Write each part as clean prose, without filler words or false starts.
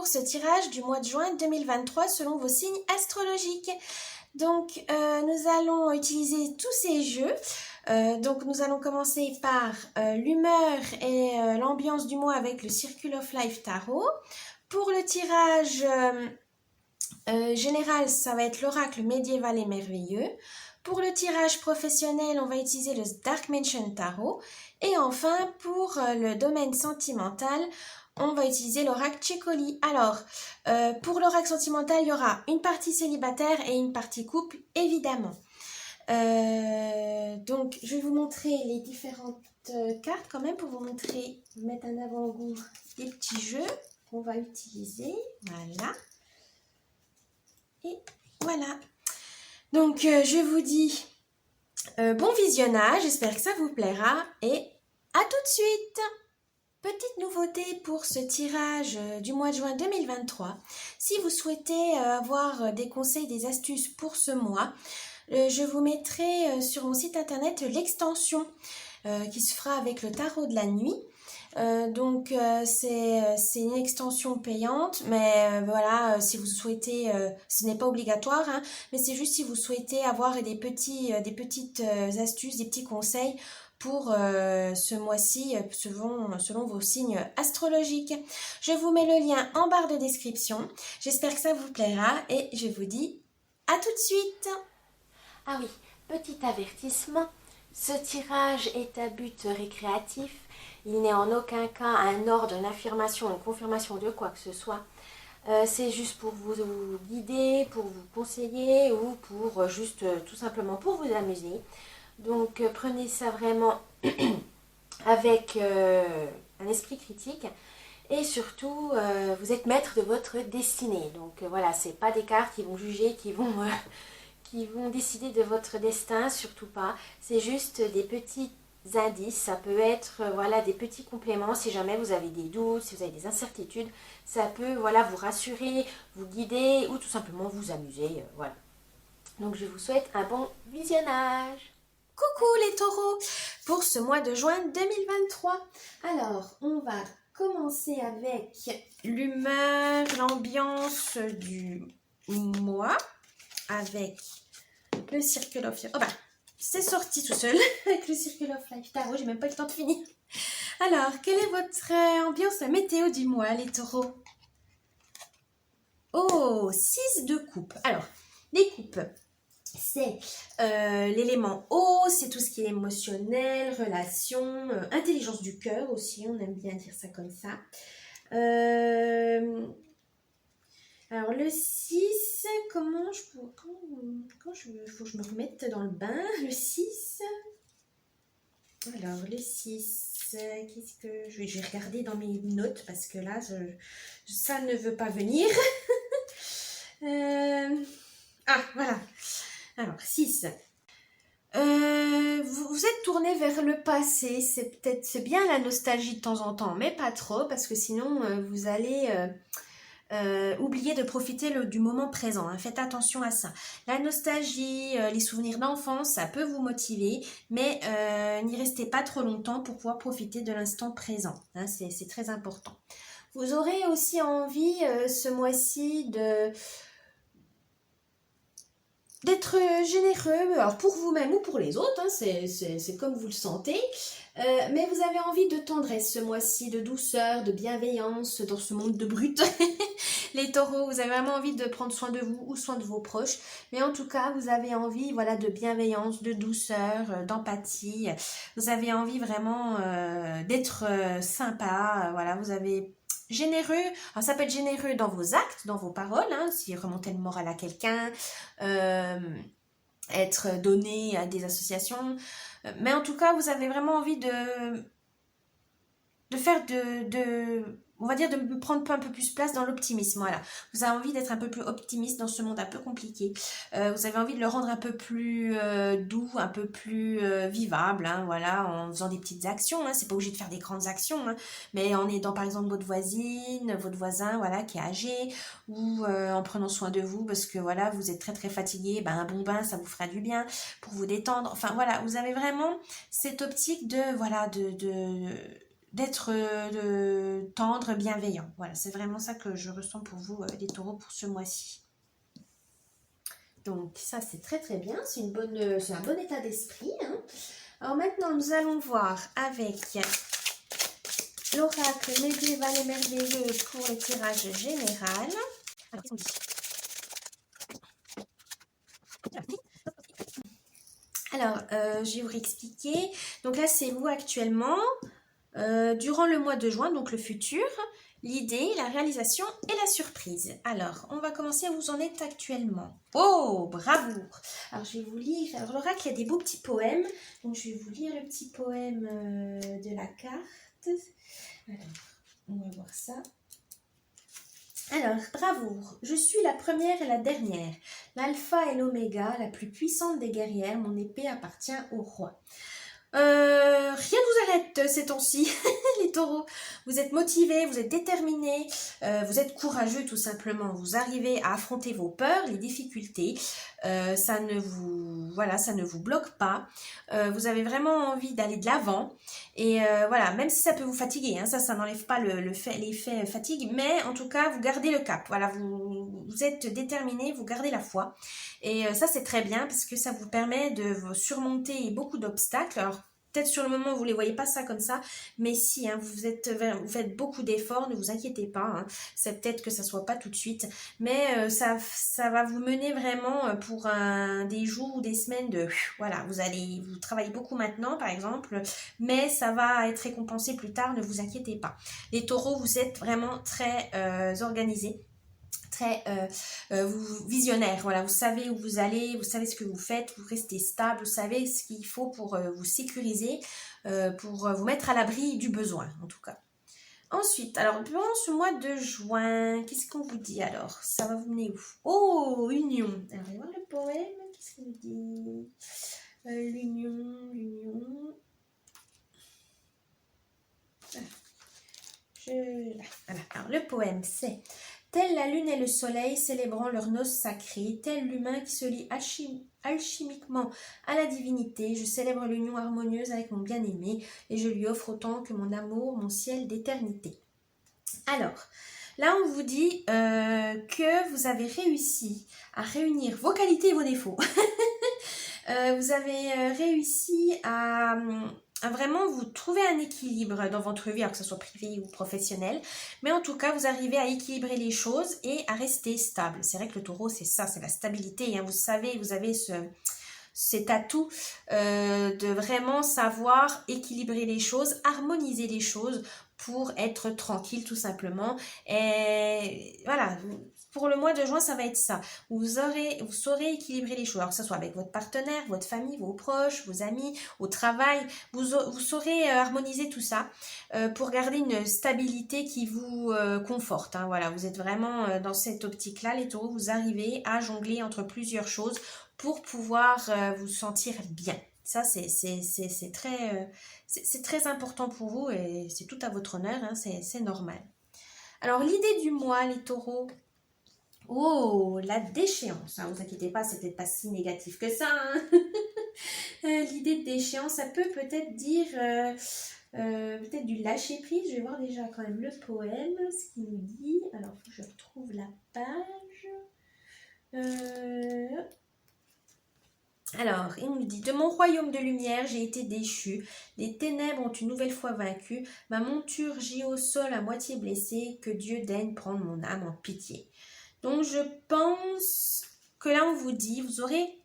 ce tirage du mois de juin 2023 selon vos signes astrologiques. Donc, nous allons utiliser tous ces jeux. Donc, nous allons commencer par l'humeur et l'ambiance du mois avec le Circle of Life Tarot. Pour le tirage général, ça va être l'oracle médiéval et merveilleux. Pour le tirage professionnel, on va utiliser le Dark Mansion Tarot. Et enfin, pour le domaine sentimental, on va utiliser l'oracle Cecoli. Alors, pour l'oracle sentimental, il y aura une partie célibataire et une partie couple, évidemment. Donc, je vais vous montrer les différentes cartes quand même pour vous montrer, mettre en avant-goût des petits jeux qu'on va utiliser. Voilà. Et voilà. Donc, je vous dis bon visionnage, j'espère que ça vous plaira et à tout de suite. Petite nouveauté pour ce tirage du mois de juin 2023. Si vous souhaitez avoir des conseils, des astuces pour ce mois, je vous mettrai sur mon site internet l'extension qui se fera avec le tarot de la nuit. Donc c'est une extension payante, mais voilà, si vous souhaitez, ce n'est pas obligatoire, hein, mais c'est juste si vous souhaitez avoir des petites astuces, des petits conseils pour ce mois-ci selon vos signes astrologiques. Je vous mets le lien en barre de description. J'espère que ça vous plaira et je vous dis à tout de suite. Ah oui, petit avertissement, ce tirage est à but récréatif. Il n'est en aucun cas un ordre, une affirmation, une confirmation de quoi que ce soit. C'est juste pour vous guider, pour vous conseiller ou pour juste tout simplement pour vous amuser. Donc prenez ça vraiment avec un esprit critique et surtout vous êtes maître de votre destinée. Donc voilà, c'est pas des cartes qui vont juger, qui vont décider de votre destin, surtout pas. C'est juste des petits indices, ça peut être voilà des petits compléments si jamais vous avez des doutes, si vous avez des incertitudes, ça peut voilà vous rassurer, vous guider ou tout simplement vous amuser, voilà. Donc je vous souhaite un bon visionnage. Coucou les taureaux pour ce mois de juin 2023. Alors, on va commencer avec l'humeur, l'ambiance du mois avec le Circle of Life. Oh bah, c'est sorti tout seul avec le Circle of Life Tarot, j'ai même pas eu le temps de finir. Alors, quelle est votre ambiance, la météo du mois, les taureaux? Oh, 6 de coupe. Alors, les coupes, c'est l'élément eau, c'est tout ce qui est émotionnel, relation, intelligence du cœur aussi, on aime bien dire ça comme ça. Alors le 6, comment je peux... Quand faut que je me remette dans le bain, le 6. Alors le 6, qu'est-ce que... Je vais regarder dans mes notes parce que là, ça ne veut pas venir. Ah, voilà. Alors, 6. Vous êtes tourné vers le passé. C'est bien la nostalgie de temps en temps, mais pas trop, parce que sinon, vous allez oublier de profiter du moment présent. Hein. Faites attention à ça. La nostalgie, les souvenirs d'enfance, ça peut vous motiver, mais n'y restez pas trop longtemps pour pouvoir profiter de l'instant présent. Hein. C'est très important. Vous aurez aussi envie, ce mois-ci, d'être généreux, alors pour vous-même ou pour les autres, hein, c'est comme vous le sentez, mais vous avez envie de tendresse ce mois-ci, de douceur, de bienveillance dans ce monde de brutes. Les taureaux, vous avez vraiment envie de prendre soin de vous ou soin de vos proches, mais en tout cas, vous avez envie voilà, de bienveillance, de douceur, d'empathie, vous avez envie vraiment d'être sympa, voilà, vous avez... Généreux, alors ça peut être généreux dans vos actes, dans vos paroles, hein, si remonter le moral à quelqu'un, être donné à des associations, mais en tout cas vous avez vraiment envie de faire on va dire de prendre un peu plus place dans l'optimisme, voilà. Vous avez envie d'être un peu plus optimiste dans ce monde un peu compliqué. Vous avez envie de le rendre un peu plus doux, un peu plus vivable, hein, voilà, en faisant des petites actions, hein. C'est pas obligé de faire des grandes actions, hein, mais en aidant par exemple votre voisine, votre voisin, voilà, qui est âgé, ou en prenant soin de vous parce que voilà, vous êtes très très fatigué, ben un bon bain, ça vous fera du bien pour vous détendre. Enfin voilà, vous avez vraiment cette optique de, voilà, d'être tendre, bienveillant. Voilà, c'est vraiment ça que je ressens pour vous, les taureaux, pour ce mois-ci. Donc ça, c'est très très bien, c'est un bon état d'esprit. Hein. Alors maintenant, nous allons voir avec l'oracle médiéval et merveilleux pour le tirage général. Alors, qu'est-ce qu'on dit? Alors, je vais vous réexpliquer. Donc là, c'est vous actuellement, durant le mois de juin, donc le futur, l'idée, la réalisation et la surprise. Alors, on va commencer à vous en êtes actuellement. Oh, bravoure! Alors, je vais vous lire. Alors, l'oracle, il y a des beaux petits poèmes. Donc, je vais vous lire le petit poème de la carte. Alors, on va voir ça. Alors, bravoure, je suis la première et la dernière, l'alpha et l'oméga, la plus puissante des guerrières, mon épée appartient au roi. Rien ne vous arrête ces temps-ci, les taureaux. Vous êtes motivés, vous êtes déterminés, vous êtes courageux tout simplement. Vous arrivez à affronter vos peurs, les difficultés. Ça ne vous bloque pas. Vous avez vraiment envie d'aller de l'avant. Et voilà, même si ça peut vous fatiguer, hein, ça n'enlève pas l'effet fatigue, mais en tout cas, vous gardez le cap. Voilà, vous êtes déterminés, vous gardez la foi. Et ça, c'est très bien parce que ça vous permet de surmonter beaucoup d'obstacles. Alors, peut-être sur le moment, vous ne les voyez pas ça comme ça, mais si, hein, vous faites beaucoup d'efforts, ne vous inquiétez pas. Hein, c'est peut-être que ça ne soit pas tout de suite, mais ça va vous mener vraiment pour des jours ou des semaines de... Voilà, vous travaillez beaucoup maintenant, par exemple, mais ça va être récompensé plus tard, ne vous inquiétez pas. Les taureaux, vous êtes vraiment très organisés. Très visionnaire, voilà, vous savez où vous allez, vous savez ce que vous faites, vous restez stable, vous savez ce qu'il faut pour vous sécuriser, pour vous mettre à l'abri du besoin, en tout cas. Ensuite, alors, durant ce mois de juin, qu'est-ce qu'on vous dit alors? Ça va vous mener où? Oh, union. Alors, on va voir le poème, qu'est-ce qu'il nous dit? L'union. Voilà, alors le poème, c'est... Telle la lune et le soleil célébrant leurs noces sacrées, tel l'humain qui se lie alchimiquement à la divinité, je célèbre l'union harmonieuse avec mon bien-aimé et je lui offre autant que mon amour, mon ciel d'éternité. Alors, là on vous dit que vous avez réussi à réunir vos qualités et vos défauts. Vous avez réussi à vraiment vous trouver un équilibre dans votre vie, alors que ce soit privé ou professionnel, mais en tout cas vous arrivez à équilibrer les choses et à rester stable. C'est vrai que le taureau c'est ça, c'est la stabilité, hein. Vous savez, vous avez cet atout de vraiment savoir équilibrer les choses, harmoniser les choses pour être tranquille tout simplement. Et voilà, pour le mois de juin, ça va être ça. Vous saurez équilibrer les choses. Alors que ce soit avec votre partenaire, votre famille, vos proches, vos amis, au travail. Vous saurez harmoniser tout ça pour garder une stabilité qui vous conforte. Hein. Voilà, vous êtes vraiment dans cette optique-là. Les taureaux, vous arrivez à jongler entre plusieurs choses pour pouvoir vous sentir bien. Ça, c'est très important pour vous et c'est tout à votre honneur, hein, c'est normal. Alors, l'idée du mois, les taureaux, oh, la déchéance. Hein, vous inquiétez pas, c'est peut-être pas si négatif que ça. Hein. L'idée de déchéance, ça peut-être dire peut-être du lâcher prise. Je vais voir déjà quand même le poème, ce qu'il nous dit. Alors, il faut que je retrouve la page. Alors, il nous dit « De mon royaume de lumière, j'ai été déchu. Les ténèbres ont une nouvelle fois vaincu. Ma monture gît au sol à moitié blessée. Que Dieu daigne prendre mon âme en pitié. » Donc, je pense que là, on vous dit, vous aurez,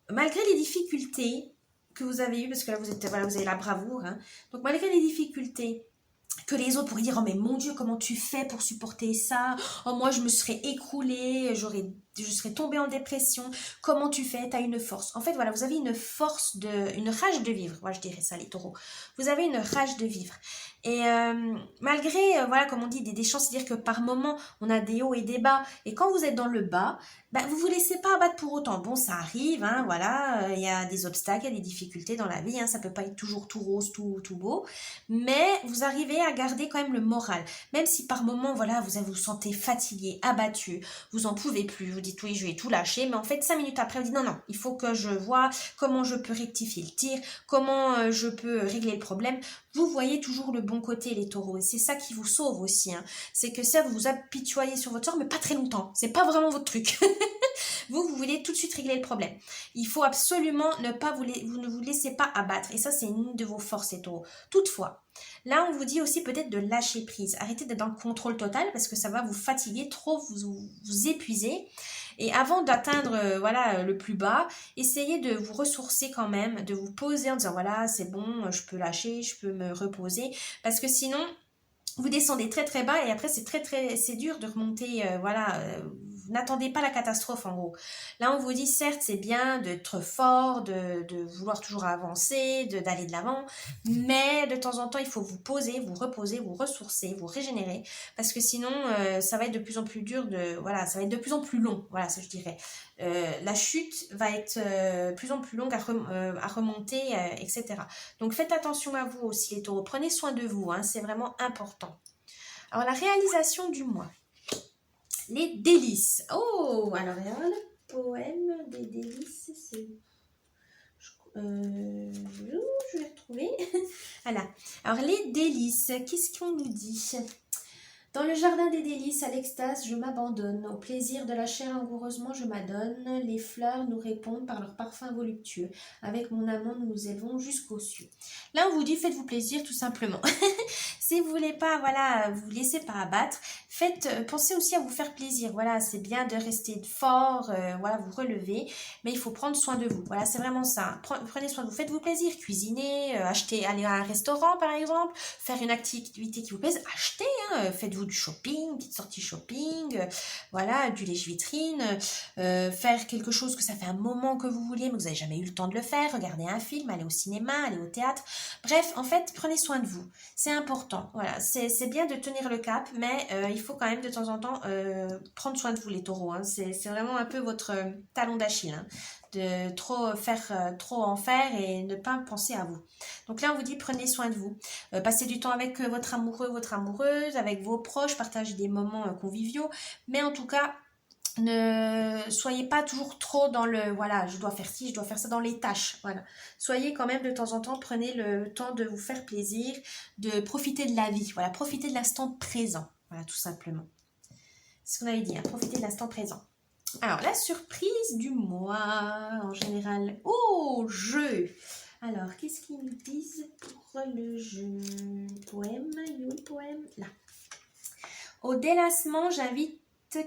malgré les difficultés que vous avez eues, parce que là, vous avez la bravoure, hein, donc malgré les difficultés, que les autres pourraient dire « Oh mais mon Dieu, comment tu fais pour supporter ça? Oh moi je me serais écroulée, je serais tombée en dépression. Comment tu fais? Tu as une force. » En fait voilà, vous avez une rage de vivre. Moi je dirais ça les taureaux. Vous avez une rage de vivre. Et malgré, voilà comme on dit, des chances, c'est-à-dire que par moment on a des hauts et des bas. Et quand vous êtes dans le bas, vous vous laissez pas abattre pour autant. Bon ça arrive, hein, voilà, il y a des obstacles, il y a des difficultés dans la vie. Hein, ça peut pas être toujours tout rose, tout beau. Mais vous arrivez à garder quand même le moral. Même si par moment, voilà, vous sentez fatigué, abattu, vous en pouvez plus, vous dites oui, je vais tout lâcher, mais en fait 5 minutes après vous dites non, non, il faut que je vois comment je peux rectifier le tir, comment je peux régler le problème. Vous voyez toujours le bon côté les taureaux et c'est ça qui vous sauve aussi, hein. C'est que ça vous vous apitoyez sur votre sort mais pas très longtemps, c'est pas vraiment votre truc. Vous voulez tout de suite régler le problème. Il faut absolument vous ne vous laissez pas abattre. Et ça, c'est une de vos forces, les taureaux. Toutefois, là, on vous dit aussi peut-être de lâcher prise. Arrêtez d'être dans le contrôle total parce que ça va vous fatiguer, trop vous épuiser. Et avant d'atteindre voilà, le plus bas, essayez de vous ressourcer quand même, de vous poser en disant voilà, c'est bon, je peux lâcher, je peux me reposer. Parce que sinon, vous descendez très très bas et après c'est dur de remonter vous n'attendez pas la catastrophe en gros. Là on vous dit certes c'est bien d'être fort, de vouloir toujours avancer, d'aller de l'avant, mais de temps en temps il faut vous poser, vous reposer, vous ressourcer, vous régénérer parce que sinon ça va être de plus en plus dur ça va être de plus en plus long, voilà ce que je dirais. La chute va être plus en plus longue à remonter, etc. Donc faites attention à vous aussi les taureaux, prenez soin de vous, hein, c'est vraiment important. Alors la réalisation du mois, les délices. Oh, alors le poème des délices, c'est... je vais retrouver. Voilà. Alors les délices, qu'est-ce qu'on nous dit ? Dans le jardin des délices, à l'extase, je m'abandonne. Au plaisir de la chair langoureusement, je m'adonne. Les fleurs nous répondent par leur parfum voluptueux. Avec mon amant, nous nous élevons jusqu'aux cieux. Là, on vous dit, faites-vous plaisir, tout simplement. Si vous voulez pas, voilà, vous laissez pas abattre, pensez aussi à vous faire plaisir. Voilà, c'est bien de rester fort, voilà, vous relever, mais il faut prendre soin de vous. Voilà, c'est vraiment ça. Prenez soin de vous, faites-vous plaisir, cuisiner, aller à un restaurant, par exemple, faire une activité qui vous plaise, achetez, hein, faites-vous du shopping, petite sortie shopping, voilà, du lèche-vitrine, faire quelque chose que ça fait un moment que vous vouliez, mais vous n'avez jamais eu le temps de le faire, regarder un film, aller au cinéma, aller au théâtre. Bref, en fait, prenez soin de vous. C'est important. Voilà, c'est bien de tenir le cap, mais il faut quand même de temps en temps prendre soin de vous les taureaux. Hein. C'est vraiment un peu votre talon d'Achille, hein, de trop en faire et ne pas penser à vous. Donc là, on vous dit prenez soin de vous. Passez du temps avec votre amoureux, votre amoureuse, avec vos proches, partagez des moments conviviaux, mais en tout cas, ne soyez pas toujours trop dans le voilà, je dois faire ci, je dois faire ça dans les tâches. Voilà. Soyez quand même de temps en temps, prenez le temps de vous faire plaisir, de profiter de la vie. Voilà, profitez de l'instant présent. Voilà, tout simplement. C'est ce qu'on avait dit, hein, profitez de l'instant présent. Alors, la surprise du mois, en général. Oh, jeu! Alors, qu'est-ce qu'ils nous disent pour le jeu? Poème, il est où le poème? Là. Au délassement, j'invite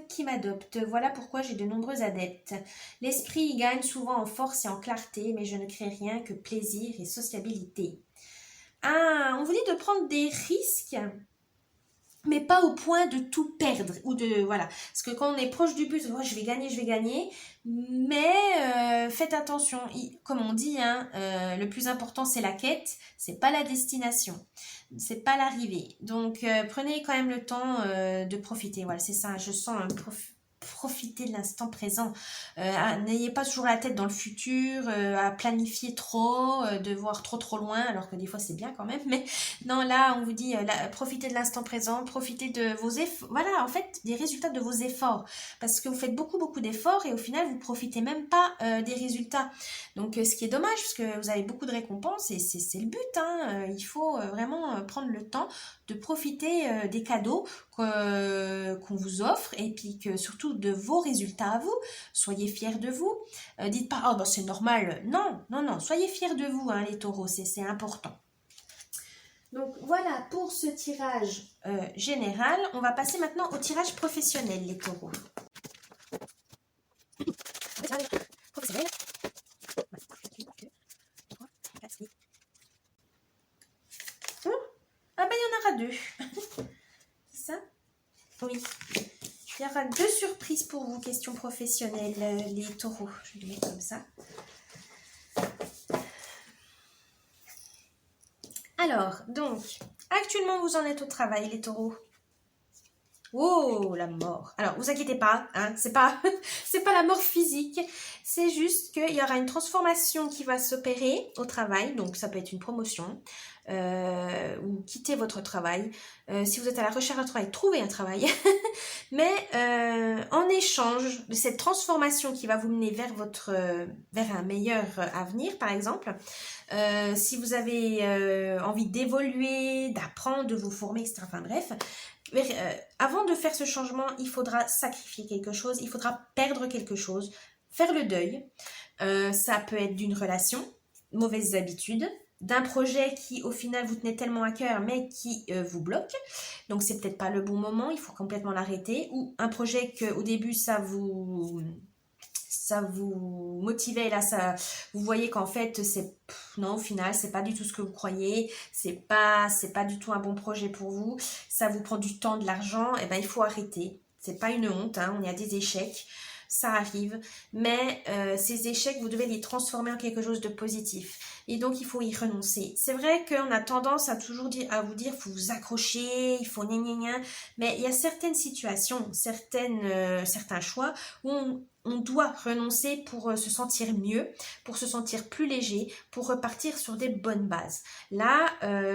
qui m'adopte. Voilà pourquoi j'ai de nombreux adeptes. L'esprit y gagne souvent en force et en clarté, mais je ne crée rien que plaisir et sociabilité. Ah, on vous dit de prendre des risques, mais pas au point de tout perdre ou de voilà, parce que quand on est proche du but, oh, je vais gagner, mais faites attention, comme on dit, hein, le plus important c'est la quête, c'est pas la destination, c'est pas l'arrivée. Donc prenez quand même le temps de profiter. Voilà, c'est ça. Je sens profiter de l'instant présent. N'ayez pas toujours la tête dans le futur, à planifier trop, de voir trop loin, alors que des fois c'est bien quand même. Mais non, là on vous dit profitez de l'instant présent, profitez de vos efforts. Voilà, en fait, des résultats de vos efforts, parce que vous faites beaucoup d'efforts et au final vous profitez même pas des résultats. Donc ce qui est dommage, parce que vous avez beaucoup de récompenses et c'est le but. Hein. Il faut vraiment prendre le temps de profiter des cadeaux qu'on vous offre et puis que surtout de vos résultats à vous. Soyez fiers de vous. Dites pas, oh, bah, c'est normal. Non. Soyez fiers de vous, hein, les taureaux. C'est important. Donc voilà pour ce tirage général. On va passer maintenant au tirage professionnel, les taureaux. Professionnel. Ah ben il y en aura 2. C'est ça? Oui. Il y aura 2 surprises pour vous, questions professionnelles, les taureaux. Je vais les mettre comme ça. Alors, donc, actuellement vous en êtes au travail, les taureaux? Oh, la mort. Alors, vous inquiétez pas, hein, c'est pas, c'est pas la mort physique, c'est juste qu'il y aura une transformation qui va s'opérer au travail, donc ça peut être une promotion, ou quitter votre travail. Si vous êtes à la recherche d'un travail, trouvez un travail. Mais en échange de cette transformation qui va vous mener vers vers un meilleur avenir, par exemple, si vous avez envie d'évoluer, d'apprendre, de vous former, etc. Enfin bref, avant de faire ce changement, il faudra sacrifier quelque chose, il faudra perdre quelque chose, faire le deuil. Ça peut être d'une relation, mauvaises habitudes, d'un projet qui au final vous tenait tellement à cœur mais qui vous bloque. Donc c'est peut-être pas le bon moment, il faut complètement l'arrêter. Ou un projet que au début ça vous motivait, et là vous voyez qu'en fait non, au final c'est pas du tout ce que vous croyez, c'est pas du tout un bon projet pour vous, ça vous prend du temps, de l'argent, et ben il faut arrêter. C'est pas une honte, hein, on y a des échecs, ça arrive, mais ces échecs vous devez les transformer en quelque chose de positif, et donc il faut y renoncer. C'est vrai qu'on a tendance à toujours à vous dire faut vous accrocher, il faut gna gna gna, mais il y a certaines situations, certains choix où on doit renoncer pour se sentir mieux, pour se sentir plus léger, pour repartir sur des bonnes bases. Là,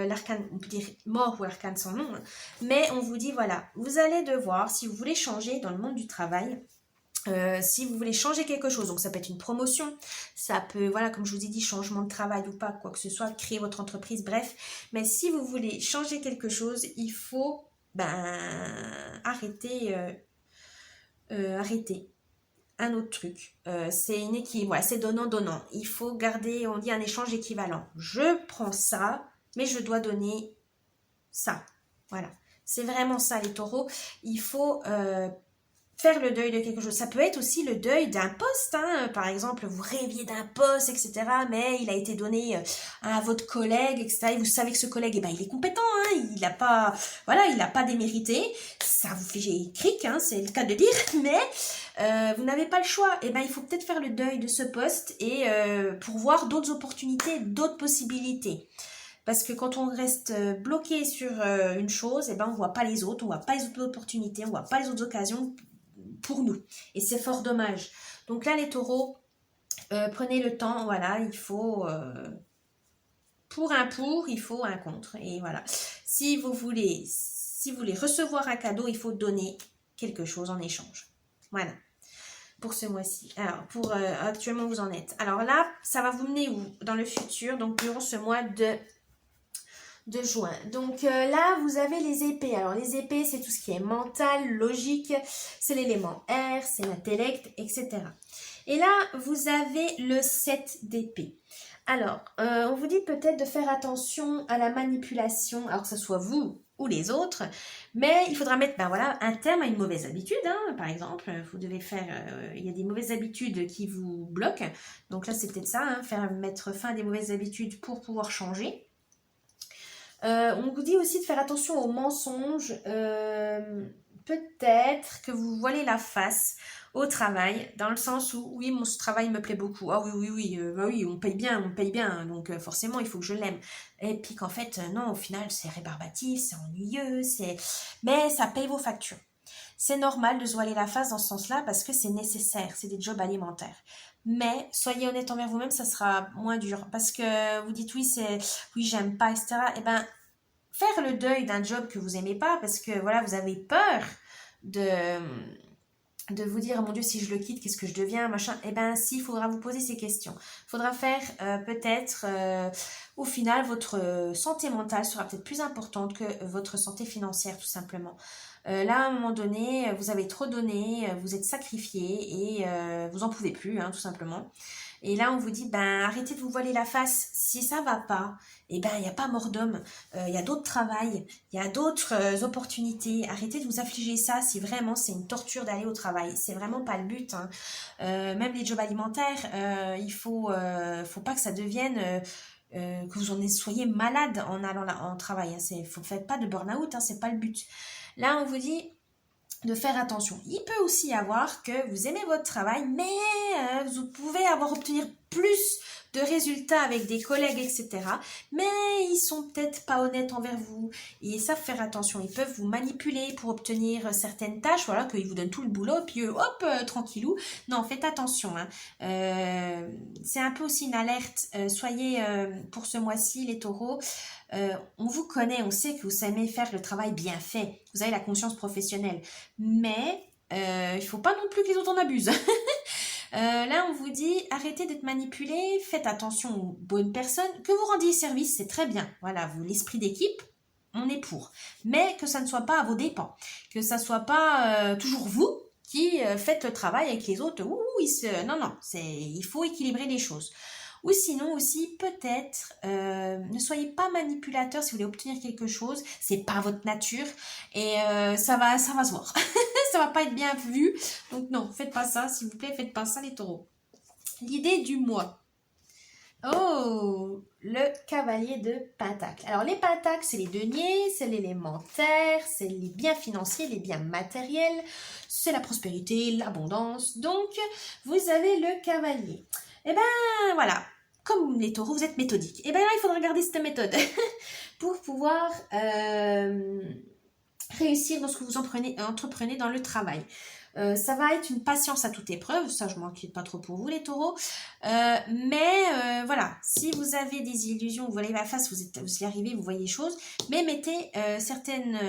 l'arcane, on peut dire mort ou arcane sans nom, hein, mais on vous dit voilà, vous allez devoir, si vous voulez changer dans le monde du travail, si vous voulez changer quelque chose, donc ça peut être une promotion, ça peut, voilà, comme je vous ai dit, changement de travail ou pas, quoi que ce soit, créer votre entreprise, bref, mais si vous voulez changer quelque chose, il faut arrêter un autre truc. C'est une équilibre, ouais, c'est donnant-donnant. Il faut garder, on dit, un échange équivalent. Je prends ça, mais je dois donner ça. Voilà. C'est vraiment ça, les taureaux. Il faut faire le deuil de quelque chose. Ça peut être aussi le deuil d'un poste, hein. Par exemple, vous rêviez d'un poste, etc., mais il a été donné à votre collègue, etc., et vous savez que ce collègue, eh ben, il est compétent, hein. Il n'a pas, voilà, il n'a pas démérité. Ça vous fait cric, hein, c'est le cas de dire, mais vous n'avez pas le choix. Eh ben, il faut peut-être faire le deuil de ce poste et pour voir d'autres opportunités, d'autres possibilités. Parce que quand on reste bloqué sur une chose, eh ben, on ne voit pas les autres, on ne voit pas les autres opportunités, on ne voit pas les autres occasions pour nous. Et c'est fort dommage. Donc là, les taureaux, prenez le temps, voilà, il faut... pour, il faut un contre. Et voilà. Si vous voulez recevoir un cadeau, il faut donner quelque chose en échange. Voilà. Pour ce mois-ci. Alors, actuellement, vous en êtes. Alors là, ça va vous mener où? Dans le futur, donc durant ce mois de juin. Donc là, vous avez les épées. Alors les épées, c'est tout ce qui est mental, logique, c'est l'élément air, c'est l'intellect, etc. Et là, vous avez le 7 d'épée. Alors, on vous dit peut-être de faire attention à la manipulation, alors que ce soit vous ou les autres, mais il faudra mettre un terme à une mauvaise habitude, hein. Par exemple, vous devez il y a des mauvaises habitudes qui vous bloquent, donc là c'est peut-être ça, hein, mettre fin à des mauvaises habitudes pour pouvoir changer. On vous dit aussi de faire attention aux mensonges, peut-être que vous voilez la face au travail, dans le sens où oui, ce travail me plaît beaucoup, ah oui, oui, on paye bien, donc forcément il faut que je l'aime, et puis qu'en fait non, au final c'est rébarbatif, c'est ennuyeux, mais ça paye vos factures. C'est normal de se voiler la face dans ce sens-là parce que c'est nécessaire, c'est des jobs alimentaires. Mais soyez honnête envers vous-même, ça sera moins dur. Parce que vous dites oui, j'aime pas, etc. Eh ben, faire le deuil d'un job que vous aimez pas parce que voilà, vous avez peur de vous dire, mon Dieu, si je le quitte, qu'est-ce que je deviens, machin. Eh bien, si, il faudra vous poser ces questions. Il faudra faire peut-être, au final, votre santé mentale sera peut-être plus importante que votre santé financière, tout simplement. Là, à un moment donné, vous avez trop donné, vous êtes sacrifié et vous en pouvez plus, hein, tout simplement. Et là, on vous dit, arrêtez de vous voiler la face. Si ça va pas, il n'y a pas mort d'homme. Il y a d'autres travails, il y a d'autres opportunités. Arrêtez de vous affliger ça si vraiment c'est une torture d'aller au travail. C'est vraiment pas le but, hein. Même les jobs alimentaires, il faut pas que ça devienne... que vous en soyez malade en allant en travail. Hein. Faites pas de burn-out, hein, c'est pas le but. Là, on vous dit de faire attention. Il peut aussi y avoir que vous aimez votre travail, mais vous pouvez obtenir plus de résultats avec des collègues, etc. Mais ils sont peut-être pas honnêtes envers vous. Ils savent faire attention. Ils peuvent vous manipuler pour obtenir certaines tâches. Voilà, qu'ils vous donnent tout le boulot, puis eux, hop, tranquillou. Non, faites attention. Hein. C'est un peu aussi une alerte. Soyez, pour ce mois-ci, les taureaux, on vous connaît, on sait que vous savez faire le travail bien fait. Vous avez la conscience professionnelle. Mais il ne faut pas non plus que les autres en abusent. Là, on vous dit, arrêtez d'être manipulé, faites attention aux bonnes personnes, que vous rendiez service, c'est très bien. Voilà, vous, l'esprit d'équipe, on est pour. Mais que ça ne soit pas à vos dépens, que ça ne soit pas toujours vous qui faites le travail avec les autres. Non, non, il faut équilibrer les choses. Ou sinon aussi, peut-être, ne soyez pas manipulateur si vous voulez obtenir quelque chose, c'est pas votre nature et ça va se voir. Ça va pas être bien vu. Donc non, faites pas ça, s'il vous plaît, faites pas ça les taureaux. L'idée du mois. Oh, le cavalier de Pentacle. Alors les pentacles, c'est les deniers, c'est l'élémentaire, c'est les biens financiers, les biens matériels, c'est la prospérité, l'abondance. Donc, vous avez le cavalier. Eh ben voilà, comme les taureaux, vous êtes méthodiques. Eh ben là, il faudra regarder cette méthode pour pouvoir réussir dans ce que vous entreprenez dans le travail. Ça va être une patience à toute épreuve, ça je m'inquiète pas trop pour vous les taureaux, mais voilà, si vous avez des illusions, vous voyez la face, vous y arrivez, vous voyez les choses, mais mettez certaines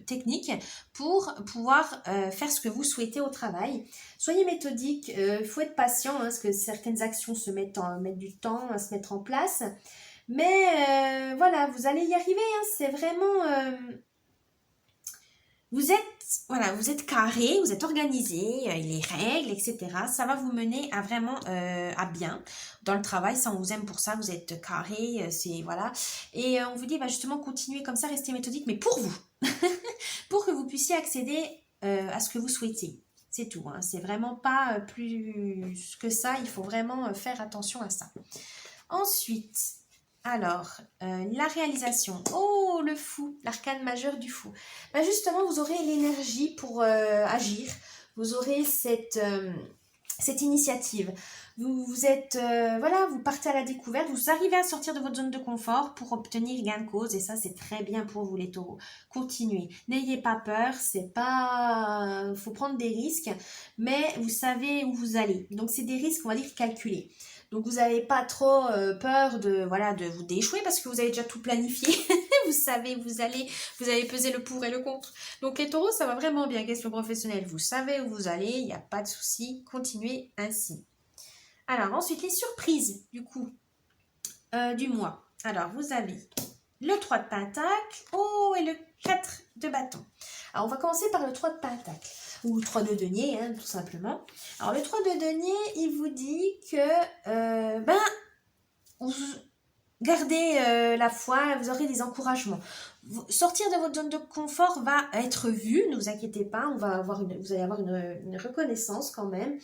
techniques pour pouvoir faire ce que vous souhaitez au travail. Soyez méthodique, il faut être patient, hein, parce que certaines actions mettent du temps à se mettre en place, mais voilà, vous allez y arriver, hein, c'est vraiment... Vous êtes carré, vous êtes organisé, les règles, etc. Ça va vous mener à vraiment à bien dans le travail. Ça, on vous aime pour ça. Vous êtes carré, c'est voilà. Et on vous dit, justement, continuez comme ça, restez méthodique, mais pour vous, pour que vous puissiez accéder à ce que vous souhaitez. C'est tout. Hein. C'est vraiment pas plus que ça. Il faut vraiment faire attention à ça. Ensuite. Alors, la réalisation. Oh, le fou, l'arcane majeur du fou. Justement, vous aurez l'énergie pour agir. Vous aurez cette initiative. Vous êtes, vous partez à la découverte. Vous arrivez à sortir de votre zone de confort pour obtenir gain de cause. Et ça, c'est très bien pour vous, les taureaux. Continuez. N'ayez pas peur. Faut prendre des risques. Mais vous savez où vous allez. Donc, c'est des risques, on va dire, calculés. Donc, vous n'avez pas trop peur de vous d'échouer parce que vous avez déjà tout planifié. Vous savez où vous allez, vous avez pesé le pour et le contre. Donc, les taureaux, ça va vraiment bien. Question professionnelle, vous savez où vous allez, il n'y a pas de souci. Continuez ainsi. Alors, ensuite, les surprises, du coup, du mois. Alors, vous avez le 3 de Pentacle, et le 4 de bâton. Alors, on va commencer par le 3 de Pentacle. Ou 3 de denier, hein, tout simplement. Alors, le 3 de denier, il vous dit que, gardez la foi, vous aurez des encouragements. Sortir de votre zone de confort va être vu, ne vous inquiétez pas, vous allez avoir une reconnaissance quand même.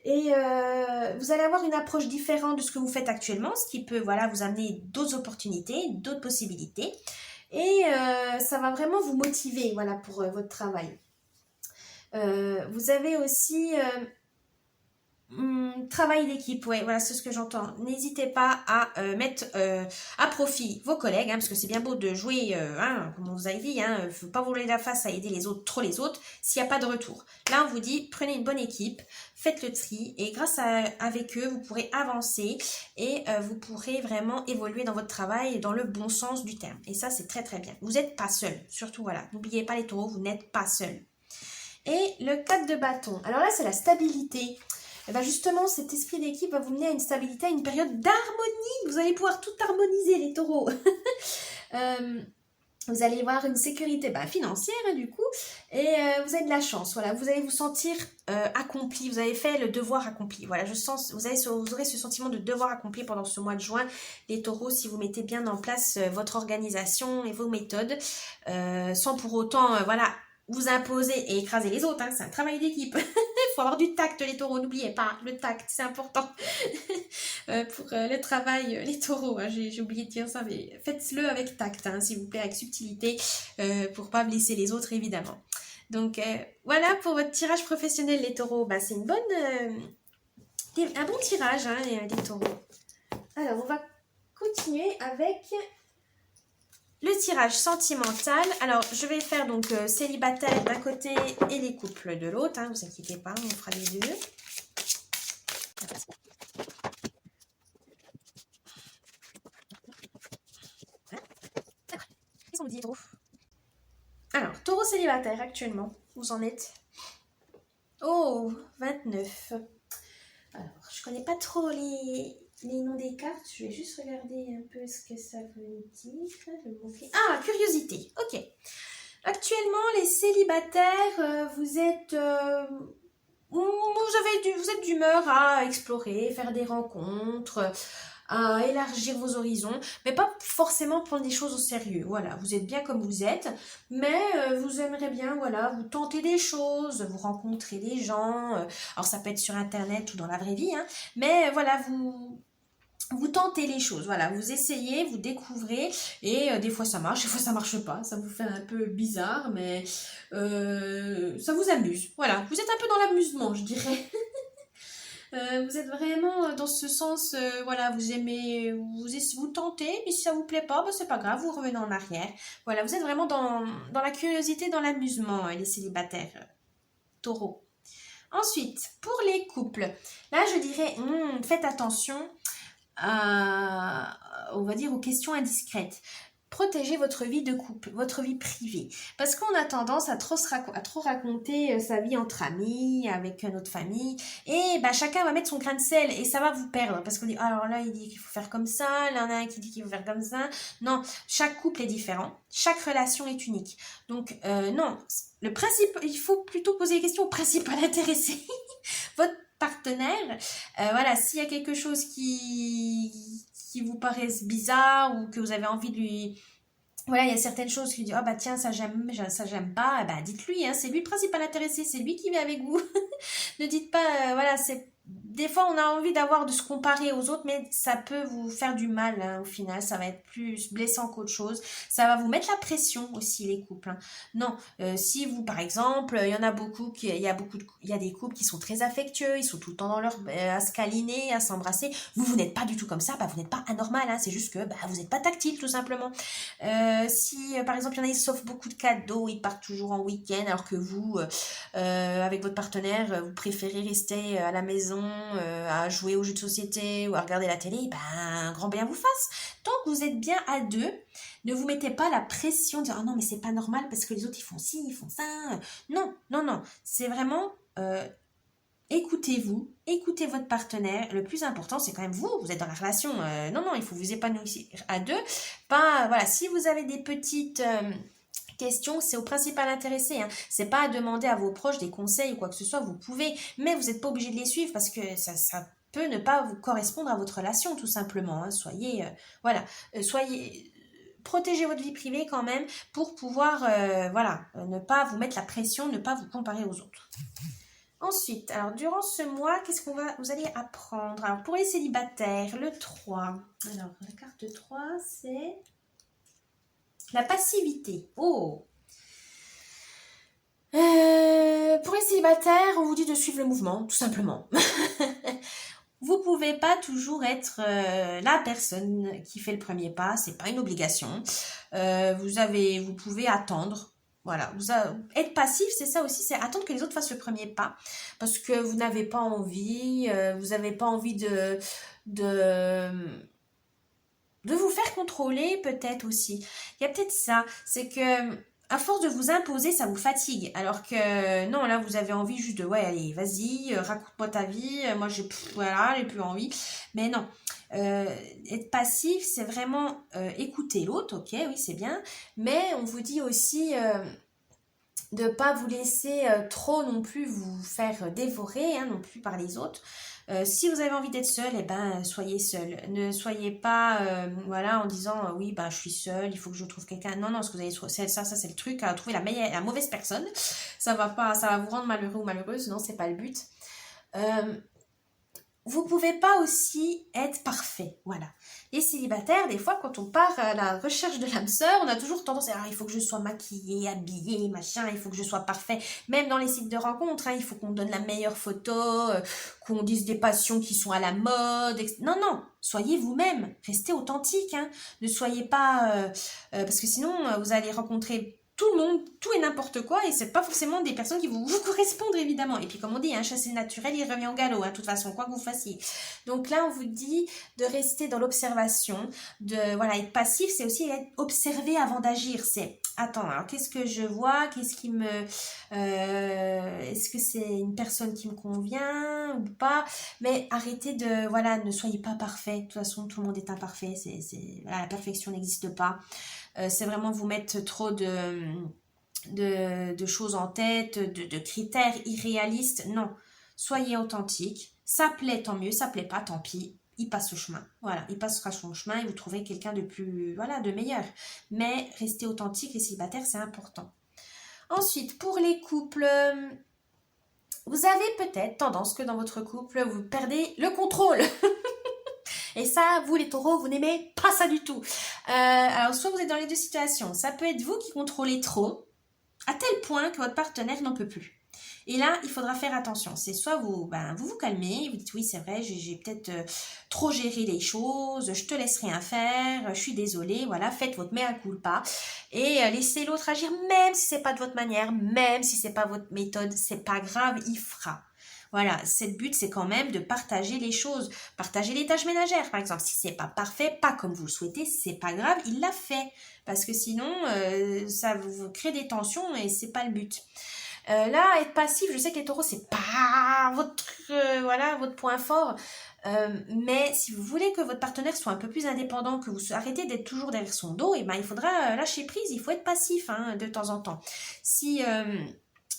Et vous allez avoir une approche différente de ce que vous faites actuellement, ce qui peut vous amener d'autres opportunités, d'autres possibilités. Et ça va vraiment vous motiver pour votre travail. Vous avez aussi travail d'équipe, c'est ce que j'entends. N'hésitez pas à mettre à profit vos collègues, parce que c'est bien beau de jouer, comme on vous a dit, il ne faut pas voler la face à aider les autres, s'il n'y a pas de retour. Là, on vous dit, prenez une bonne équipe, faites le tri, et avec eux, vous pourrez avancer, et vous pourrez vraiment évoluer dans votre travail dans le bon sens du terme. Et ça, c'est très très bien. Vous n'êtes pas seul, surtout n'oubliez pas les taureaux, vous n'êtes pas seul. Et le 4 de bâton, alors là, c'est la stabilité. Et justement, cet esprit d'équipe va vous mener à une stabilité, à une période d'harmonie. Vous allez pouvoir tout harmoniser, les taureaux. Vous allez avoir une sécurité financière, du coup. Et vous avez de la chance. Vous allez vous sentir accompli. Vous avez fait le devoir accompli. Vous aurez ce sentiment de devoir accompli pendant ce mois de juin. Les taureaux, si vous mettez bien en place votre organisation et vos méthodes, sans pour autant, vous imposer et écraser les autres, c'est un travail d'équipe. Il faut avoir du tact, les taureaux, n'oubliez pas, le tact, c'est important pour le travail, les taureaux, j'ai oublié de dire ça, mais faites-le avec tact, s'il vous plaît, avec subtilité, pour pas blesser les autres, évidemment. Donc, voilà pour votre tirage professionnel, les taureaux. C'est un bon tirage, les taureaux. Alors, on va continuer avec le tirage sentimental. Alors, je vais faire donc célibataire d'un côté et les couples de l'autre. Hein, vous inquiétez pas, on fera les deux. Alors, taureau célibataire actuellement, vous en êtes? Oh, 29. Alors, je connais pas trop les noms des cartes. Je vais juste regarder un peu ce que ça veut dire. Ah, curiosité. Ok. Actuellement, les célibataires, vous êtes d'humeur à explorer, faire des rencontres, à élargir vos horizons, mais pas forcément prendre des choses au sérieux. Voilà, vous êtes bien comme vous êtes, mais vous aimeriez bien, voilà, vous tenter des choses, vous rencontrer des gens. Alors ça peut être sur Internet ou dans la vraie vie, hein, mais voilà, vous tentez les choses, voilà, vous essayez, vous découvrez, et des fois ça marche, des fois ça marche pas, ça vous fait un peu bizarre, mais ça vous amuse, voilà, vous êtes un peu dans l'amusement, je dirais. Vous êtes vraiment dans ce sens, voilà, vous aimez, vous tentez, mais si ça vous plaît pas, ben c'est pas grave, vous revenez en arrière. Voilà, vous êtes vraiment dans la curiosité, dans l'amusement, les célibataires, taureaux. Ensuite, pour les couples, là je dirais, faites attention on va dire, aux questions indiscrètes. Protégez votre vie de couple, votre vie privée. Parce qu'on a tendance à trop raconter sa vie entre amis, avec notre famille. Et bah, chacun va mettre son grain de sel et ça va vous perdre. Parce qu'on dit, alors là, il dit qu'il faut faire comme ça, là, il y en a un qui dit qu'il faut faire comme ça. Non, chaque couple est différent. Chaque relation est unique. Donc, non, le principe, il faut plutôt poser les questions au principal intéressé. Votre partenaire, voilà, s'il y a quelque chose qui vous paraisse bizarre ou que vous avez envie de lui... Voilà, il y a certaines choses qui disent, ah bah tiens, ça j'aime pas, bah dites-lui, hein, c'est lui le principal intéressé, c'est lui qui vit avec vous. Ne dites pas, voilà, c'est... Des fois, on a envie de se comparer aux autres, mais ça peut vous faire du mal, hein, au final. Ça va être plus blessant qu'autre chose. Ça va vous mettre la pression aussi, les couples. Hein. Non, si vous, par exemple, il y en a beaucoup, il y a des couples qui sont très affectueux, ils sont tout le temps dans leur, à se câliner, à s'embrasser. Vous n'êtes pas du tout comme ça, bah, vous n'êtes pas anormal, hein, c'est juste que bah, vous n'êtes pas tactile, tout simplement. Si, par exemple, il y en a, ils s'offrent beaucoup de cadeaux, ils partent toujours en week-end, alors que vous, avec votre partenaire, vous préférez rester à la maison, à jouer aux jeux de société ou à regarder la télé, ben, un grand bien vous fasse. Tant que vous êtes bien à deux, ne vous mettez pas la pression de dire « Oh non, mais c'est pas normal parce que les autres, ils font ci, ils font ça. » Non, non, non. C'est vraiment... écoutez-vous, écoutez votre partenaire. Le plus important, c'est quand même vous. Vous êtes dans la relation. Non, non, il faut vous épanouir à deux. Pas, voilà, si vous avez des petites... question, c'est au principal intéressé. Hein. C'est pas à demander à vos proches des conseils ou quoi que ce soit, vous pouvez, mais vous n'êtes pas obligé de les suivre parce que ça peut ne pas vous correspondre à votre relation, tout simplement. Hein. Soyez, voilà, protégez votre vie privée quand même pour pouvoir, voilà, ne pas vous mettre la pression, ne pas vous comparer aux autres. Ensuite, alors durant ce mois, vous allez apprendre? Alors pour les célibataires, le 3. Alors la carte 3, c'est la passivité. Oh! Pour les célibataires, on vous dit de suivre le mouvement, tout simplement. Vous pouvez pas toujours être la personne qui fait le premier pas, c'est pas une obligation. Vous pouvez attendre. Voilà, être passif, c'est ça aussi, c'est attendre que les autres fassent le premier pas, parce que vous n'avez pas envie, vous n'avez pas envie de vous faire contrôler, peut-être aussi. Il y a peut-être ça, c'est que à force de vous imposer, ça vous fatigue. Alors que non, là, vous avez envie juste de, ouais, allez, vas-y, raconte-moi ta vie. Moi, voilà, j'ai plus envie. Mais non, être passif, c'est vraiment écouter l'autre, ok, oui, c'est bien. Mais on vous dit aussi de ne pas vous laisser trop non plus vous faire dévorer, hein, non plus par les autres. Si vous avez envie d'être seul, eh ben, soyez seul. Ne soyez pas, voilà, en disant, oui, ben, je suis seule, il faut que je trouve quelqu'un. Non, non, ce que vous allez ça, c'est le truc, à trouver la mauvaise personne. Ça va vous rendre malheureux ou malheureuse, non, c'est pas le but. vous pouvez pas aussi être parfait, voilà. Les célibataires, des fois, quand on part à la recherche de l'âme sœur, on a toujours tendance à dire, ah, il faut que je sois maquillée, habillée, machin, il faut que je sois parfait. Même dans les sites de rencontres, hein, il faut qu'on donne la meilleure photo, qu'on dise des passions qui sont à la mode. Non, non, soyez vous-même, restez authentique, hein. Ne soyez pas... parce que sinon, vous allez rencontrer tout le monde, tout et n'importe quoi, et c'est pas forcément des personnes qui vous correspondent évidemment. Et puis comme on dit, hein, chasser le naturel, il revient au galop, hein, de toute façon, quoi que vous fassiez. Donc là, on vous dit de rester dans l'observation, de voilà, être passif, c'est aussi être observé avant d'agir. C'est attends, alors qu'est-ce que je vois, qu'est-ce qui me, est-ce que c'est une personne qui me convient ou pas? Mais arrêtez de voilà, ne soyez pas parfait. De toute façon, tout le monde est imparfait. Voilà, la perfection n'existe pas. C'est vraiment vous mettre trop de choses en tête, de critères irréalistes. Non, soyez authentique. Ça plaît, tant mieux. Ça plaît pas, tant pis. Il passe au chemin. Voilà, il passera son chemin et vous trouverez quelqu'un de plus, voilà, de meilleur. Mais restez authentique, les célibataires, c'est important. Ensuite, pour les couples, vous avez peut-être tendance que dans votre couple, vous perdez le contrôle. Et ça, vous les taureaux, vous n'aimez pas ça du tout. Alors, soit vous êtes dans les deux situations. Ça peut être vous qui contrôlez trop, à tel point que votre partenaire n'en peut plus. Et là, il faudra faire attention. C'est soit vous calmez, vous dites oui, c'est vrai, j'ai peut-être trop géré les choses, je te laisse rien faire, je suis désolée, voilà, faites votre mea culpa et laissez l'autre agir, même si c'est pas de votre manière, même si c'est pas votre méthode, c'est pas grave, il fera. Voilà, le but, c'est quand même de partager les choses. Partager les tâches ménagères, par exemple. Si c'est pas parfait, pas comme vous le souhaitez, c'est pas grave, il l'a fait. Parce que sinon, ça vous crée des tensions et c'est pas le but. Là, être passif, je sais que les taureaux, c'est pas votre point fort. Mais si vous voulez que votre partenaire soit un peu plus indépendant, que vous arrêtez d'être toujours derrière son dos, et ben il faudra lâcher prise, il faut être passif hein, de temps en temps. Si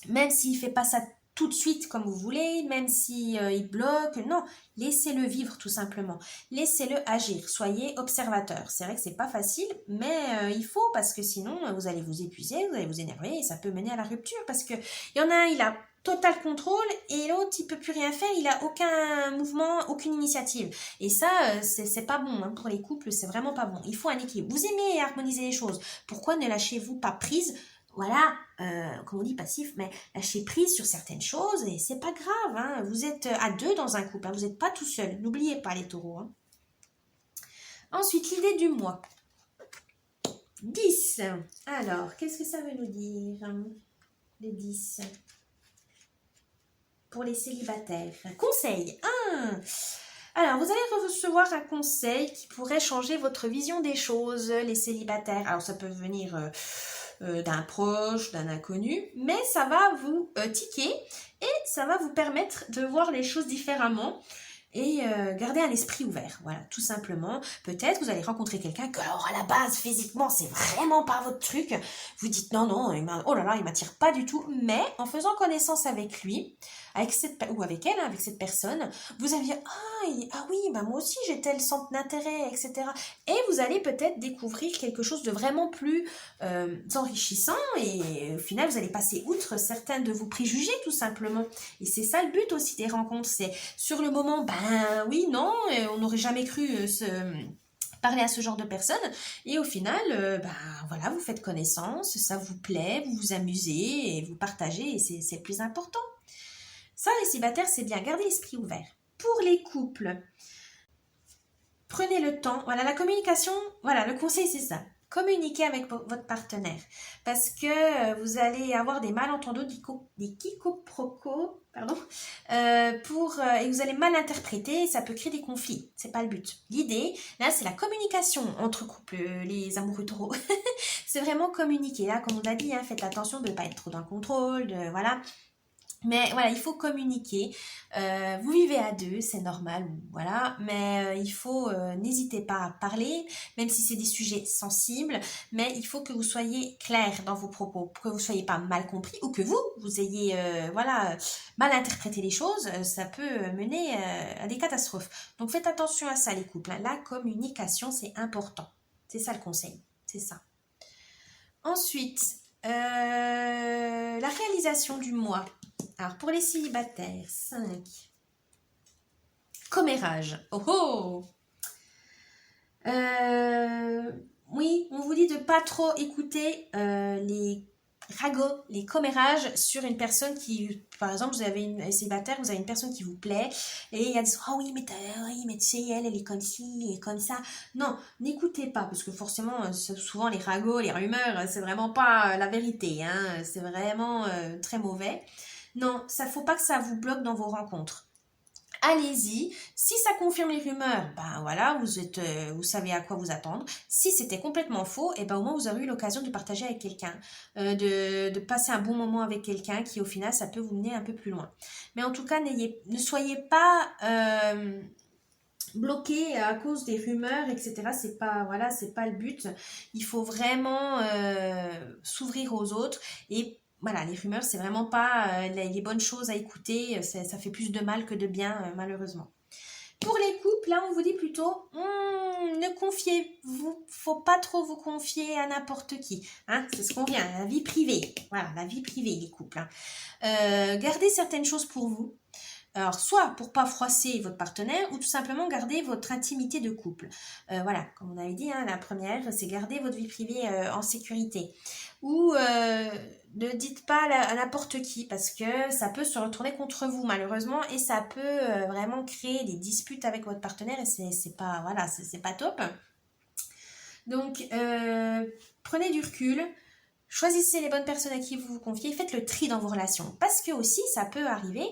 même s'il fait pas ça tout de suite comme vous voulez, même si il bloque, non, laissez-le vivre tout simplement. Laissez-le agir, soyez observateur. C'est vrai que c'est pas facile, mais il faut parce que sinon vous allez vous épuiser, vous allez vous énerver et ça peut mener à la rupture parce que il y en a un, il a total contrôle et l'autre il peut plus rien faire, il a aucun mouvement, aucune initiative. Et ça c'est pas bon hein, pour les couples, c'est vraiment pas bon. Il faut un équilibre. Vous aimez harmoniser les choses. Pourquoi ne lâchez-vous pas prise? Voilà, comme on dit passif, mais lâchez prise sur certaines choses et c'est pas grave. Hein. Vous êtes à deux dans un couple, hein. Vous n'êtes pas tout seul. N'oubliez pas les taureaux. Hein. Ensuite, l'idée du mois. 10. Alors, qu'est-ce que ça veut nous dire? Les 10. Pour les célibataires. Conseil 1. Alors, vous allez recevoir un conseil qui pourrait changer votre vision des choses, les célibataires. Alors, ça peut venir d'un proche, d'un inconnu, mais ça va vous tiquer et ça va vous permettre de voir les choses différemment et garder un esprit ouvert, voilà, tout simplement. Peut-être vous allez rencontrer quelqu'un que, alors à la base, physiquement, c'est vraiment pas votre truc. Vous dites non, oh là là, il m'attire pas du tout. Mais en faisant connaissance avec lui, ou avec elle, hein, avec cette personne, vous allez dire ah oui, bah moi aussi j'ai tel centre d'intérêt, etc. Et vous allez peut-être découvrir quelque chose de vraiment plus enrichissant et au final vous allez passer outre certains de vos préjugés tout simplement. Et c'est ça le but aussi des rencontres, c'est sur le moment, ben oui, non, on n'aurait jamais cru parler à ce genre de personnes et au final, voilà, vous faites connaissance, ça vous plaît, vous vous amusez et vous partagez et c'est le plus important. Ça, les célibataires, c'est bien, gardez l'esprit ouvert. Pour les couples, prenez le temps. Voilà, la communication, voilà, le conseil, c'est ça. Communiquez avec votre partenaire parce que vous allez avoir des malentendus, des quiproquos, pardon, et vous allez mal interpréter, ça peut créer des conflits. C'est pas le but. L'idée, là, c'est la communication entre couples, les amoureux taureaux. C'est vraiment communiquer. Là, comme on a dit, hein, faites attention de ne pas être trop dans le contrôle, voilà. Mais voilà, il faut communiquer. Vous vivez à deux, c'est normal, voilà. Mais il faut, n'hésitez pas à parler, même si c'est des sujets sensibles. Mais il faut que vous soyez clair dans vos propos, que vous soyez pas mal compris ou que vous ayez, mal interprété les choses. Ça peut mener à des catastrophes. Donc faites attention à ça, les couples. La communication, c'est important. C'est ça le conseil. C'est ça. Ensuite, la réalisation du mois. Alors, pour les célibataires, 5. Commérage. Oh oh. Oui, on vous dit de pas trop écouter les ragots, les commérages sur une personne qui, par exemple, vous avez une célibataire, vous avez une personne qui vous plaît, et il y a des oh oui, mais tu sais, elle est comme ci, elle est comme ça. Non, n'écoutez pas, parce que forcément, souvent les ragots, les rumeurs, c'est vraiment pas la vérité, hein, c'est vraiment très mauvais. Non, ça faut pas que ça vous bloque dans vos rencontres. Allez-y. Si ça confirme les rumeurs, ben voilà, vous savez à quoi vous attendre. Si c'était complètement faux, et ben au moins vous aurez eu l'occasion de partager avec quelqu'un, de passer un bon moment avec quelqu'un qui au final ça peut vous mener un peu plus loin. Mais en tout cas, ne soyez pas bloqué à cause des rumeurs, etc. C'est pas voilà, c'est pas le but. Il faut vraiment s'ouvrir aux autres et voilà, les rumeurs, c'est vraiment pas les bonnes choses à écouter, ça fait plus de mal que de bien, malheureusement. Pour les couples, là, on vous dit plutôt, ne confiez-vous, faut pas trop vous confier à n'importe qui. Hein, c'est ce qu'on vient, la vie privée. Voilà, la vie privée, les couples. Hein. Gardez certaines choses pour vous. Alors, soit pour pas froisser votre partenaire, ou tout simplement garder votre intimité de couple. Voilà, comme on avait dit, hein, la première, c'est garder votre vie privée en sécurité. Ou ne dites pas à n'importe qui, parce que ça peut se retourner contre vous, malheureusement, et ça peut vraiment créer des disputes avec votre partenaire, et c'est pas, voilà, c'est pas top. Donc, prenez du recul. Choisissez les bonnes personnes à qui vous vous confiez, faites le tri dans vos relations. Parce que aussi, ça peut arriver,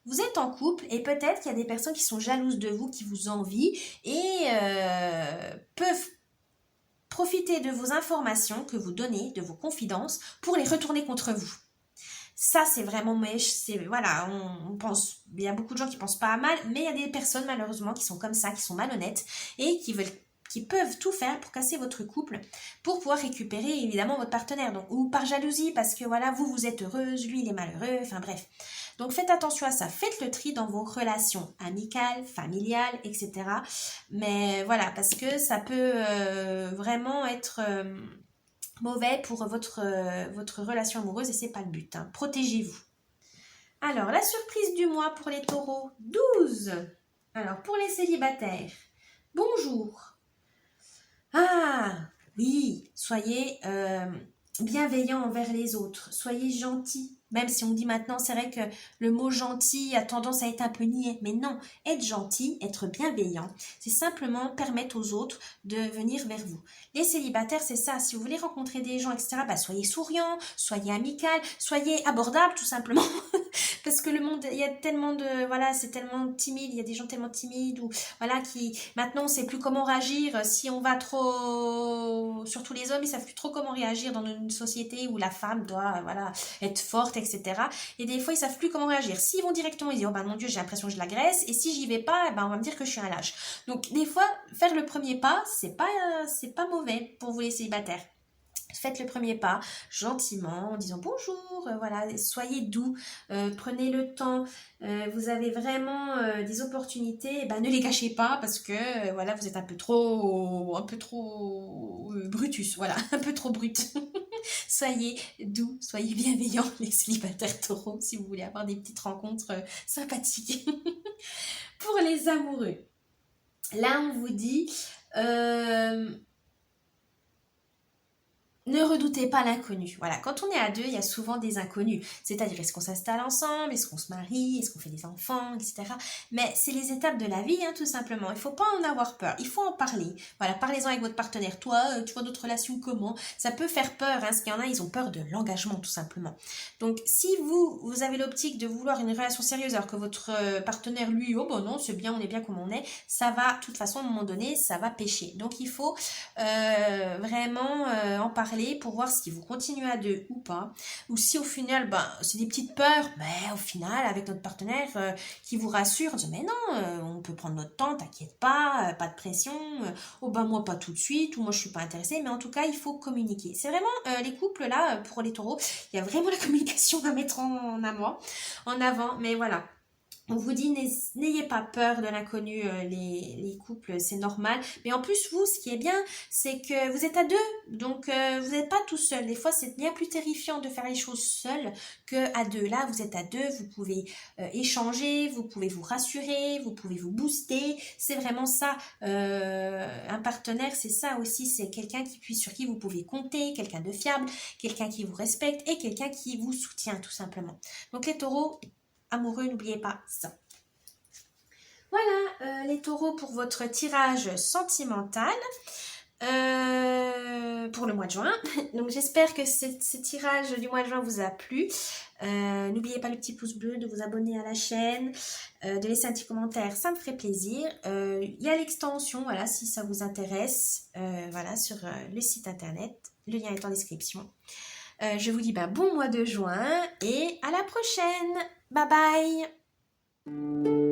vous êtes en couple et peut-être qu'il y a des personnes qui sont jalouses de vous, qui vous envient et peuvent profiter de vos informations que vous donnez, de vos confidences, pour les retourner contre vous. Ça, c'est vraiment méchant. Voilà, on pense, il y a beaucoup de gens qui pensent pas à mal, mais il y a des personnes malheureusement qui sont comme ça, qui sont malhonnêtes et qui peuvent tout faire pour casser votre couple, pour pouvoir récupérer évidemment votre partenaire. Donc, ou par jalousie, parce que voilà, vous êtes heureuse, lui il est malheureux, enfin bref. Donc faites attention à ça, faites le tri dans vos relations amicales, familiales, etc. Mais voilà, parce que ça peut vraiment être mauvais pour votre relation amoureuse et c'est pas le but. Hein. Protégez-vous. Alors, la surprise du mois pour les taureaux, 12. Alors, pour les célibataires, bonjour. Ah, oui, soyez bienveillants envers les autres, soyez gentils. Même si on dit maintenant, c'est vrai que le mot gentil a tendance à être un peu niais. Mais non, être gentil, être bienveillant, c'est simplement permettre aux autres de venir vers vous. Les célibataires, c'est ça. Si vous voulez rencontrer des gens, etc., bah, soyez souriants, soyez amical, soyez abordable tout simplement. Parce que le monde, il y a tellement de... Voilà, c'est tellement timide, il y a des gens tellement timides ou voilà, qui... Maintenant, on ne sait plus comment réagir. Si on va trop... Surtout les hommes, ils ne savent plus trop comment réagir dans une société où la femme doit voilà, être forte, etc. Et des fois, ils savent plus comment réagir. S'ils vont directement, ils disent, oh ben mon Dieu, j'ai l'impression que je l'agresse. Et si j'y vais pas, ben, on va me dire que je suis un lâche. Donc, des fois, faire le premier pas, c'est pas mauvais pour vous les célibataires. Faites le premier pas gentiment en disant bonjour, voilà, soyez doux, prenez le temps, vous avez vraiment des opportunités, et ben, ne les gâchez pas parce que voilà, vous êtes un peu trop brutus, voilà, un peu trop brut. Soyez doux, soyez bienveillants les célibataires taureaux si vous voulez avoir des petites rencontres sympathiques. Pour les amoureux, là on vous dit... ne redoutez pas l'inconnu. Voilà, quand on est à deux, il y a souvent des inconnus. C'est-à-dire, est-ce qu'on s'installe ensemble, est-ce qu'on se marie, est-ce qu'on fait des enfants, etc. Mais c'est les étapes de la vie, hein, tout simplement. Il ne faut pas en avoir peur. Il faut en parler. Voilà, parlez-en avec votre partenaire. Toi, tu vois notre relation comment? Ça peut faire peur, hein, parce qu'il y en a, ils ont peur de l'engagement, tout simplement. Donc, si vous avez l'optique de vouloir une relation sérieuse, alors que votre partenaire, lui, oh bon non, c'est bien, on est bien comme on est, ça va, de toute façon, à un moment donné, ça va pêcher. Donc, il faut vraiment en parler pour voir si vous continuez à deux ou pas, ou si au final c'est des petites peurs, mais au final avec notre partenaire qui vous rassure, on dit mais non, on peut prendre notre temps, t'inquiète pas, pas de pression, oh moi pas tout de suite, ou moi je suis pas intéressée, mais en tout cas il faut communiquer. C'est vraiment les couples là, pour les taureaux, il y a vraiment la communication à mettre en avant, mais voilà. On vous dit, n'ayez pas peur de l'inconnu, les couples, c'est normal. Mais en plus, vous, ce qui est bien, c'est que vous êtes à deux, donc vous n'êtes pas tout seul. Des fois, c'est bien plus terrifiant de faire les choses seul que à deux. Là, vous êtes à deux, vous pouvez échanger, vous pouvez vous rassurer, vous pouvez vous booster. C'est vraiment ça. Un partenaire, c'est ça aussi. C'est quelqu'un sur qui vous pouvez compter, quelqu'un de fiable, quelqu'un qui vous respecte et quelqu'un qui vous soutient, tout simplement. Donc les taureaux, amoureux, n'oubliez pas ça. Voilà les taureaux pour votre tirage sentimental pour le mois de juin. Donc j'espère que ce tirage du mois de juin vous a plu. N'oubliez pas le petit pouce bleu, de vous abonner à la chaîne, de laisser un petit commentaire, ça me ferait plaisir. Il y a l'extension, voilà, si ça vous intéresse, voilà, sur le site internet. Le lien est en description. Je vous dis bon mois de juin et à la prochaine. Bye bye.